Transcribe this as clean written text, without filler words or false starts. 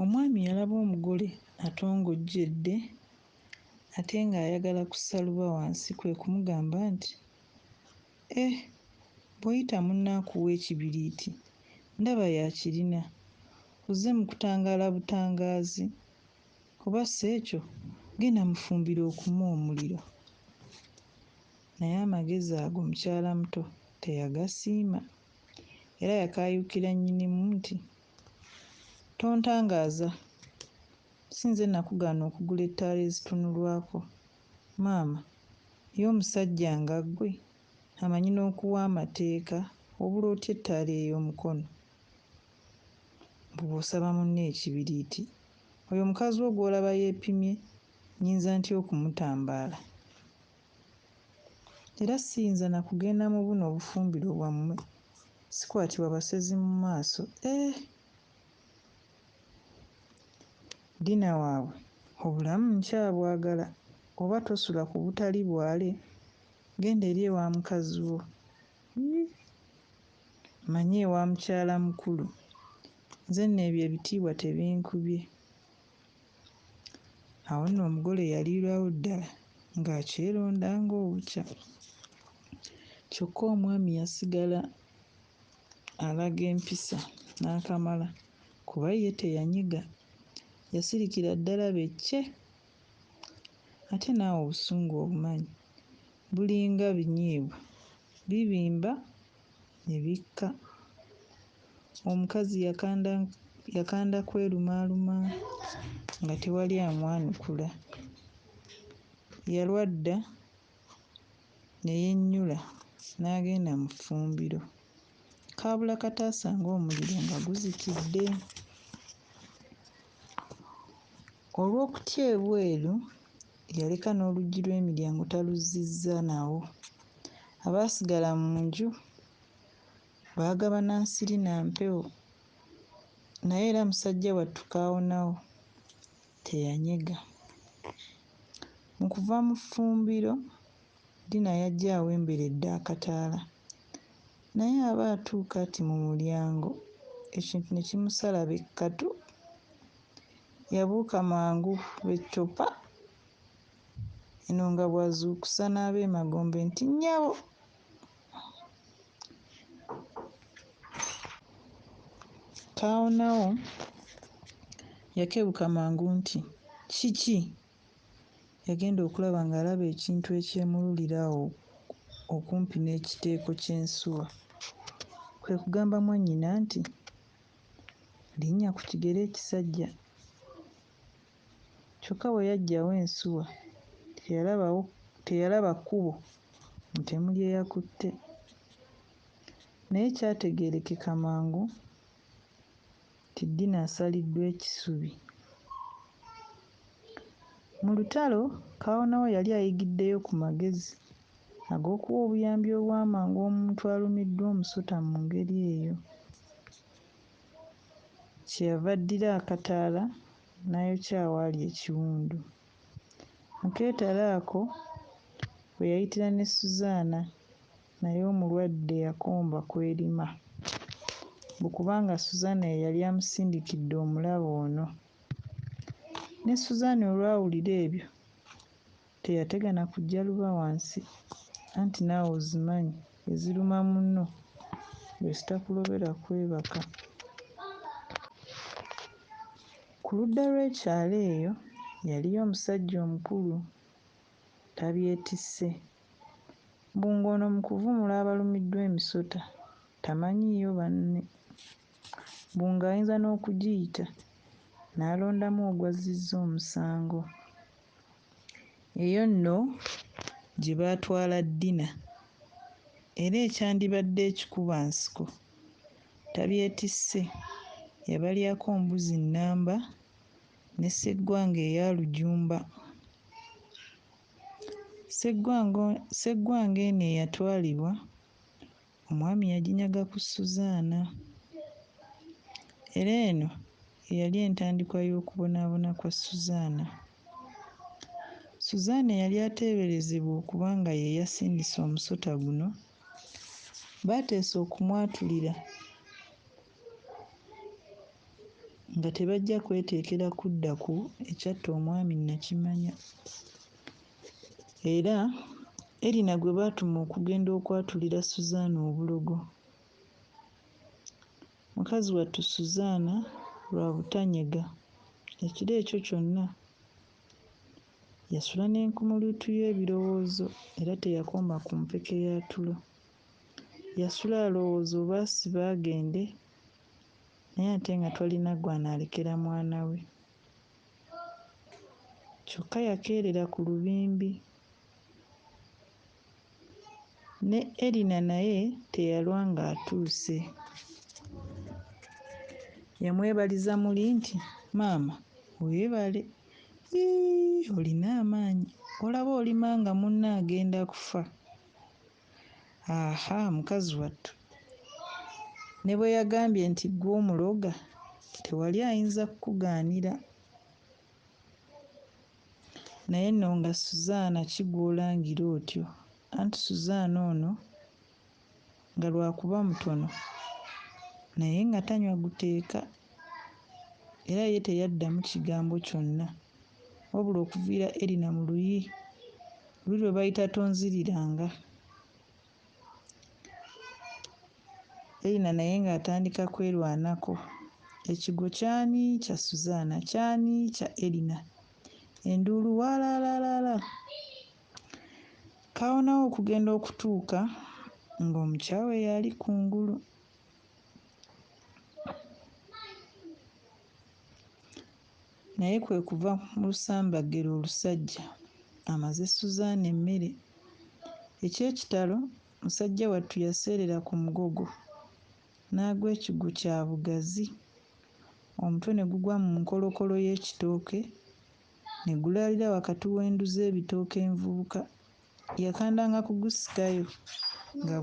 Omwami yalaba omugole atongojjedde ate ng'ayagala kusaluba wansi, kwe kumugamba nti, bw'oyita munnaakuwa ekibiriiti ndaba yakirina, ozze mu kutangaala butangaazi, oba si ekyo genda mufumbire okuma omuliro. Naye amagezi ago mukyala muto teyagasiima era yakaayuukira nnyinimu nti, tontangaaza, si nze nakugaana okugula ettaala ezitunulwako. Maama ye omusajja nga ggwe amanyi n'okuwa amateeka, obula otya ettaala ey'omukono. Bw'osaba munno ekibiriiti, oyo mukazi wo gw'olaba yeepimye nnyinza ntya okumutambaala? Era siyinza na kugenda mu buno obufumbiro bwammwe, sikwatibwa basezi mu maaso. Dina waabwe obulamu nkyabwagala, oba tosula ku butali bwale, genda eri ewa mukazi wo. Manye ewa mukyala mukulu, nze nno ebyo ebitiibwa tebinkubye. Awo nno omugole yaliirawo ddala ng'akyeronda ng'obukya. Kyokka omwami yasigala alaga empisa n'akamala kuba ye teyanyiga, yasirikira ddala be cce. Ate naawe obusungu obumanyi bulinga binyeebwa, bibimba ne bikka. Omukazi yakanda kwerumaaluma nga tewali amwanukula. Yalwa dda ne yennyula n'agenda mu ffumbiro. Kaabula kati asanga omuliro nga guzikidde. Olw'okutya ebweru yaleka n'oluggi lw'emiryango taluzzizza nawo. Abaasigala mu nju baagabana nsiri na mpewo, naye era musajja wattu Kaawonawo teyanyega. Mu kuva mu ffumbiro, Dina yajja awemberedde akataala, naye aba atuuka ati mu mulyango ekintu ne kimusala bekkatu. Yabuuka mangu lw'eccupa, eno nga bw'azuukusa n'ab'emagombe nti nnyabo. Kaawonawo yakebuka mangu nti kiki? Yagenda okulaba ng'alaba ekintu ekyemululira awo okumpi n'ekiteeko ky'ensuwa. Kwe kugamba mwannyina nti, linnya ku kigere ekisajja. Kyokka bwe yaggyawo ensuwa teyalaba kkubo mutemu lye yakutte. Naye kyategeerekeka mangu nti Dina asaliddwa ekisubi. Mu lutalo Kaawonawo yali ayigiddeyo ku magezi ag'okuwa obuyambi obw'amangu omuntu alumiddwa omusota mu ngeri eyo. Kyeyava addira akataala n'ayokya awaali ekiwundu. Mu keetalo ako we yayitira ne Suzaana, naye omulwadde yakomba kw'erima, mbu kubanga Suzaana ye yali amusindikidde omulaba ono. Ne Suzaana olwawulira ebyo teyatega na kujja luba wansi, anti naawe ozimanyi eziruma munno bwe zitakulobera kwebaka. Ku ludda lw'ekyalo eyo yaliyo omusajja omukulu, tabyetisse, mbu ng'ono mu kuvumula abalumiddwa emisota tamanyiiyo banne, mbu ng'ayinza n'okugiyita n'alondamu ogwazzizza omusango. Eyo nno gye baatwala Dina, era ekyandibadde ekikubansiko tabyetisse, yabalyako mbuzi nnamba ne sseggwanga eya lujumba. Sseggwanga eno eyatwalibwa, omwami yaginyaga ku Suzaana, era eno eyali entandikwa y'okubonaabona kwa Suzaana. Suzaana eyali ateeberezebwa okuba nga ye yasindise omusota guno, baateese okumwatulira nga tebajja kweteekera kudda ku ekyatta omwami Nakimanya. Era Erina gwe baatuma okugenda okwatulira Suzaana obulogo. Mukazi wattu Suzaana lwa butanyega ekiro ekyo kyonna yasula n'enkumuluutu y'ebirowoozo era teyakoma ku mpeke ya tulo. Yasula alowooza oba asiba agende naye ate nga twalina gw'anaalekera mwana we. Kyokka yakeerera ku lubimbi. Ne Erina naye teyalwa ng'atuuse. Yamwebaliza muli nti, "Maama, weebale. Olina amaanyi. Olaba olima nga munno agenda kufa." Aha, mukazi wattu ne bwe yagambye nti ggwe omuloga tewali ayinza kukugaanira. Naye nno nga Suzaana kigw'olangira otyo, anti Suzaana ono nga lwakuba mutono naye nga tanywa guteeka era ye teyaddamu kigambo kyonna wabula okuviira Erina mu luyi lwe bayita tonziriranga. Erina naye ng'atandika kwerwanako. Ekigo kyani kya Suzaana, kyani kya Erina. Enduulu walaalaalala. Kaawonawo okugenda okutuuka ng'omukyawe yali kungulu. Naye kwe kuva mu lusambagero olusajja amaze Suzaana emmere. Eky'ekitalo musajja wattu yaseerera ku mugogo n'agwa ekigwo kya bugazi. Omutwe ne gugwa mu nkolokolo y'ekitooke ne gulaalira wakati w'endu z'ebitooke envubuka. Yakandanga kugusikayo nga